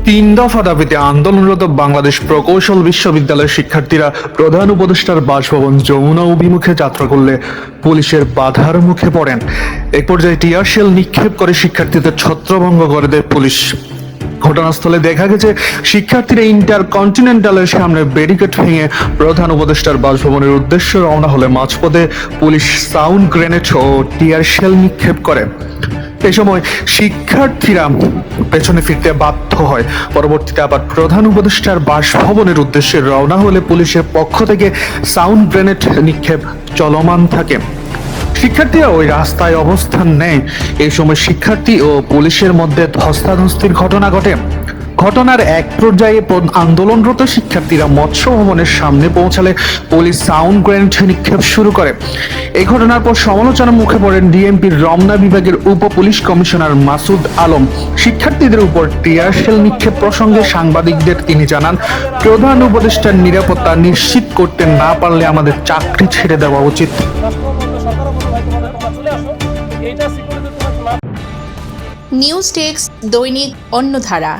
তিন দফা দাবিতে আন্দোলনরত বাংলাদেশ প্রকৌশল বিশ্ববিদ্যালয়ের শিক্ষার্থীরা প্রধান উপদেষ্টার বাসভবন যমুনা অভিমুখে যাত্রা করলে পুলিশের বাধার মুখে পড়েন। এক পর্যায়ে টিয়ার শেল নিক্ষেপ করে শিক্ষার্থীদের ছত্রভঙ্গ করে দেয় পুলিশ। ঘটনাস্থলে দেখা গেছে শিক্ষার্থীরা ইন্টারকন্টিনেন্টালের সামনে ব্যারিকেড ভেঙে প্রধান উপদেষ্টার বাসভবনের উদ্দেশ্যে রওনা হলে মাঝপথে পুলিশ সাউন্ড গ্রেনেড ও টিয়ার শেল নিক্ষেপ করে। এই সময় শিক্ষার্থীরা পেছনে ফিরতে বাধ্য হয়। পরবর্তীতে আবার প্রধান উপদেষ্টার বাসভবনের উদ্দেশ্যে রওনা হলে পুলিশের পক্ষ থেকে সাউন্ড গ্রেনেড নিক্ষেপ চলমান থাকে। শিক্ষার্থীরা ওই রাস্তায় অবস্থান নেয়। এই সময় শিক্ষার্থী ও পুলিশের মধ্যে ধস্তাধস্তির ঘটনা ঘটে। ঘটনার এক পর্যায়ে আন্দোলনরত শিক্ষার্থীরা মৎস্য ভবনের সামনে পৌঁছালে পুলিশ সাউন্ড গ্রেনেড নিক্ষেপ শুরু করে। এই ঘটনার পর সমালোচনার মুখে পড়েন ডিএমপির রমনা বিভাগের উপ পুলিশ কমিশনার মাসুদ আলম। শিক্ষার্থীদের উপর টিয়ার শেল নিক্ষেপ প্রসঙ্গে সাংবাদিকদের তিনি জানান, প্রধান উপদেষ্টার নিরাপত্তা নিশ্চিত করতে না পারলে আমাদের চাকরি ছেড়ে দেওয়া উচিত। নিউজ ডেস্ক, দৈনিক অন্যধারা।